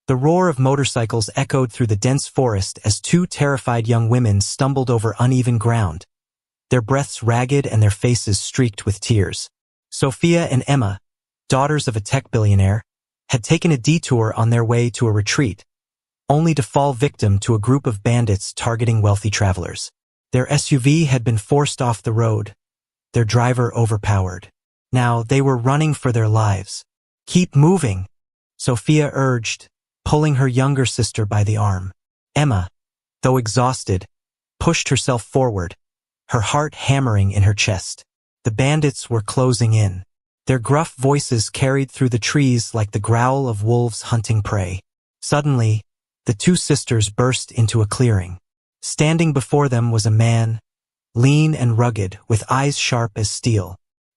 The roar of motorcycles echoed through the dense forest as two terrified young women stumbled over uneven ground, their breaths ragged and their faces streaked with tears. Sophia and Emma, daughters of a tech billionaire, had taken a detour on their way to a retreat, only to fall victim to a group of bandits targeting wealthy travelers. Their SUV had been forced off the road, their driver overpowered. Now they were running for their lives. "Keep moving," Sophia urged, pulling her younger sister by the arm. Emma, though exhausted, pushed herself forward, her heart hammering in her chest. The bandits were closing in. Their gruff voices carried through the trees like the growl of wolves hunting prey. Suddenly, the two sisters burst into a clearing. Standing before them was a man, lean and rugged, with eyes sharp as steel.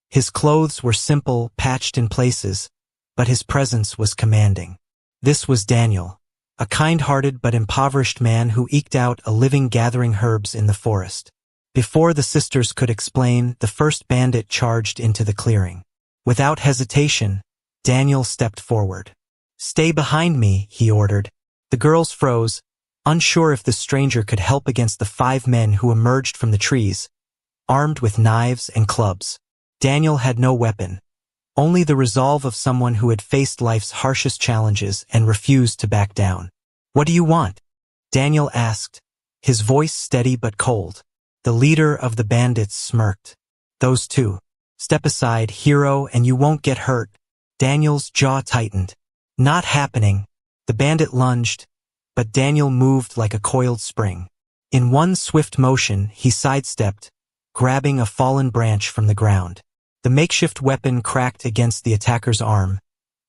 His clothes were simple, patched in places, but his presence was commanding. This was Daniel, a kind-hearted but impoverished man who eked out a living gathering herbs in the forest. Before the sisters could explain, the first bandit charged into the clearing. Without hesitation, Daniel stepped forward. "Stay behind me," he ordered. The girls froze, unsure if the stranger could help against the 5 men who emerged from the trees, armed with knives and clubs. Daniel had no weapon, only the resolve of someone who had faced life's harshest challenges and refused to back down. "What do you want?" Daniel asked, his voice steady but cold. The leader of the bandits smirked. "Those two. Step aside, hero, and you won't get hurt." Daniel's jaw tightened. "Not happening." The bandit lunged, but Daniel moved like a coiled spring. In one swift motion, he sidestepped, grabbing a fallen branch from the ground. The makeshift weapon cracked against the attacker's arm,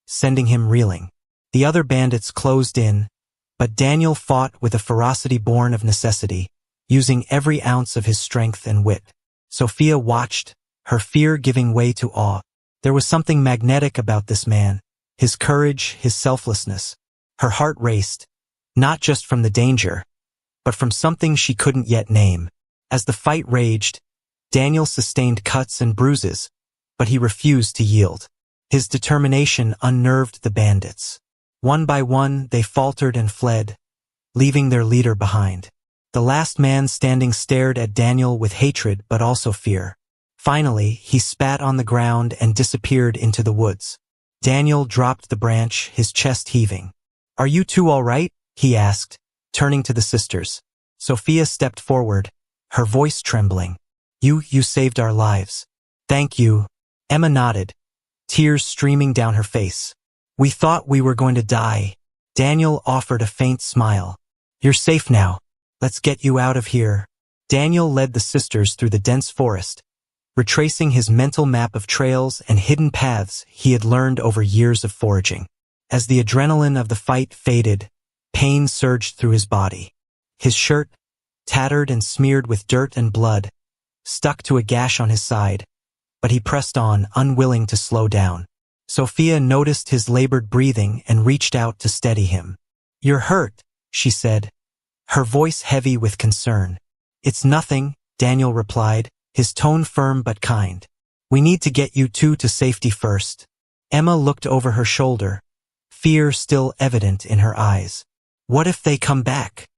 sending him reeling. The other bandits closed in, but Daniel fought with a ferocity born of necessity, using every ounce of his strength and wit. Sophia watched, her fear giving way to awe. There was something magnetic about this man, his courage, his selflessness. Her heart raced, not just from the danger, but from something she couldn't yet name. As the fight raged, Daniel sustained cuts and bruises, but he refused to yield. His determination unnerved the bandits. One by one, they faltered and fled, leaving their leader behind. The last man standing stared at Daniel with hatred but also fear. Finally, he spat on the ground and disappeared into the woods. Daniel dropped the branch, his chest heaving. "Are you two all right?" he asked, turning to the sisters. Sophia stepped forward, her voice trembling. You saved our lives." "Thank you." Emma nodded, tears streaming down her face. "We thought we were going to die." Daniel offered a faint smile. "You're safe now. Let's get you out of here." Daniel led the sisters through the dense forest, retracing his mental map of trails and hidden paths he had learned over years of foraging. As the adrenaline of the fight faded, pain surged through his body. His shirt, tattered and smeared with dirt and blood, stuck to a gash on his side, but he pressed on, unwilling to slow down. Sophia noticed his labored breathing and reached out to steady him. "You're hurt," she said, her voice heavy with concern. "It's nothing," Daniel replied, his tone firm but kind. "We need to get you two to safety first." Emma looked over her shoulder, fear still evident in her eyes. "What if they come back?"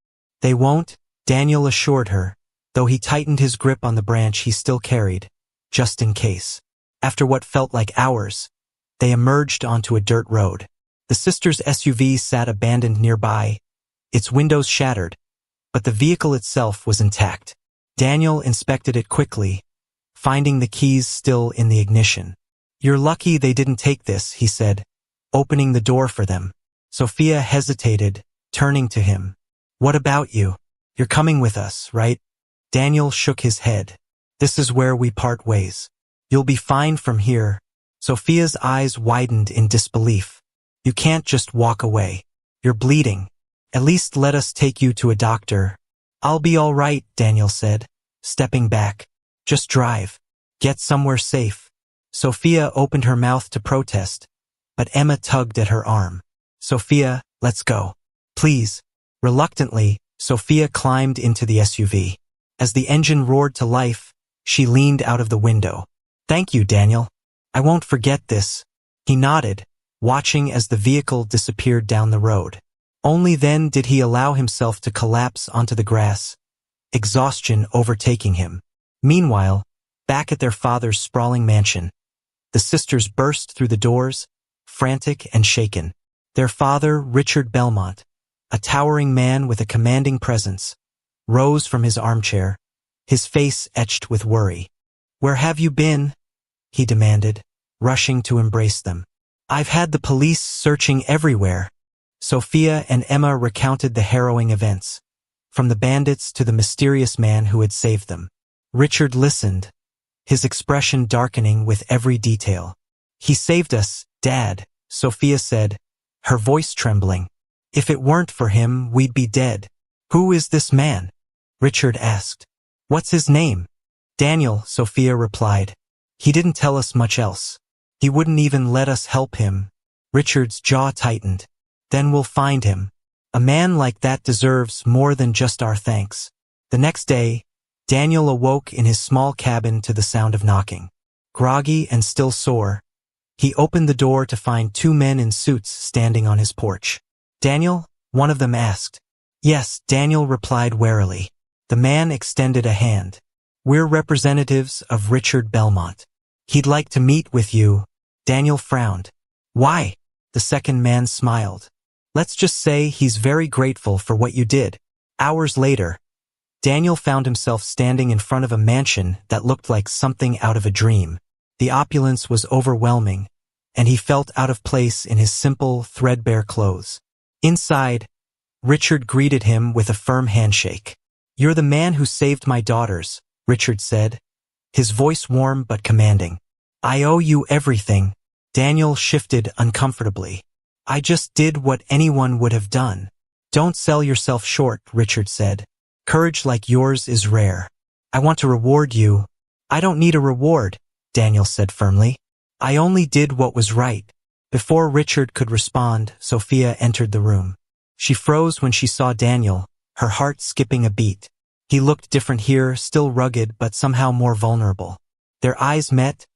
"They won't," Daniel assured her, though he tightened his grip on the branch he still carried, just in case. After what felt like hours, they emerged onto a dirt road. The sisters' SUV sat abandoned nearby, its windows shattered, but the vehicle itself was intact. Daniel inspected it quickly, finding the keys still in the ignition. "You're lucky they didn't take this," he said, opening the door for them. Sophia hesitated, turning to him. "What about you? You're coming with us, right?" Daniel shook his head. "This is where we part ways. You'll be fine from here." Sophia's eyes widened in disbelief. "You can't just walk away. You're bleeding. At least let us take you to a doctor." "I'll be all right," Daniel said, stepping back. "Just drive. Get somewhere safe." Sophia opened her mouth to protest, but Emma tugged at her arm. "Sophia, let's go. Please." Reluctantly, Sophia climbed into the SUV. As the engine roared to life, she leaned out of the window. "Thank you, Daniel. I won't forget this." He nodded, watching as the vehicle disappeared down the road. Only then did he allow himself to collapse onto the grass, exhaustion overtaking him. Meanwhile, back at their father's sprawling mansion, the sisters burst through the doors, frantic and shaken. Their father, Richard Belmont, a towering man with a commanding presence, rose from his armchair, his face etched with worry. "Where have you been?" he demanded, rushing to embrace them. "I've had the police searching everywhere." Sophia and Emma recounted the harrowing events, from the bandits to the mysterious man who had saved them. Richard listened, his expression darkening with every detail. "He saved us, Dad," Sophia said, her voice trembling. "If it weren't for him, we'd be dead." "Who is this man?" Richard asked. "What's his name?" "Daniel," Sophia replied. "He didn't tell us much else. He wouldn't even let us help him." Richard's jaw tightened. "Then we'll find him. A man like that deserves more than just our thanks." The next day, Daniel awoke in his small cabin to the sound of knocking. Groggy and still sore, he opened the door to find two men in suits standing on his porch. "Daniel?" one of them asked. "Yes," Daniel replied warily. The man extended a hand. "We're representatives of Richard Belmont. He'd like to meet with you." Daniel frowned. "Why?" The second man smiled. "Let's just say he's very grateful for what you did." Hours later, Daniel found himself standing in front of a mansion that looked like something out of a dream. The opulence was overwhelming, and he felt out of place in his simple, threadbare clothes. Inside, Richard greeted him with a firm handshake. "You're the man who saved my daughters," Richard said, his voice warm but commanding. "I owe you everything." Daniel shifted uncomfortably. "I just did what anyone would have done." "Don't sell yourself short," Richard said. "Courage like yours is rare. I want to reward you." "I don't need a reward," Daniel said firmly. "I only did what was right." Before Richard could respond, Sophia entered the room. She froze when she saw Daniel, her heart skipping a beat. He looked different here, still rugged but somehow more vulnerable. Their eyes met,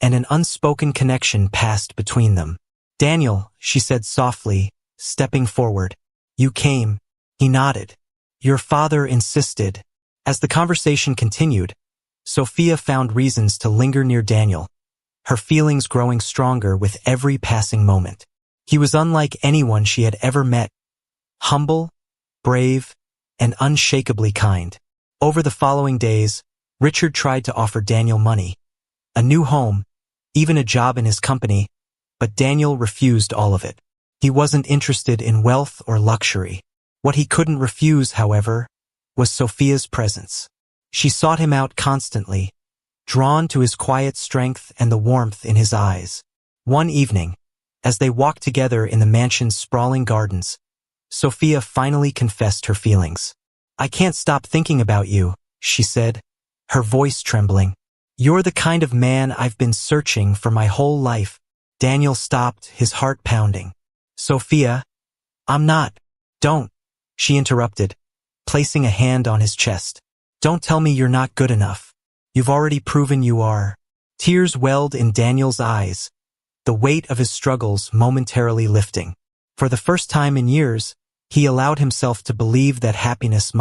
and an unspoken connection passed between them. "Daniel," she said softly, stepping forward. "You came." He nodded. "Your father insisted." As the conversation continued, Sophia found reasons to linger near Daniel, her feelings growing stronger with every passing moment. He was unlike anyone she had ever met, humble, brave, and unshakably kind. Over the following days, Richard tried to offer Daniel money, a new home, even a job in his company, but Daniel refused all of it. He wasn't interested in wealth or luxury. What he couldn't refuse, however, was Sophia's presence. She sought him out constantly, drawn to his quiet strength and the warmth in his eyes. One evening, as they walked together in the mansion's sprawling gardens, Sophia finally confessed her feelings. "I can't stop thinking about you," she said, her voice trembling. "You're the kind of man I've been searching for my whole life." Daniel stopped, his heart pounding. "Sophia, I'm not." "Don't," she interrupted, placing a hand on his chest. "Don't tell me you're not good enough. You've already proven you are." Tears welled in Daniel's eyes, the weight of his struggles momentarily lifting. For the first time in years, he allowed himself to believe that happiness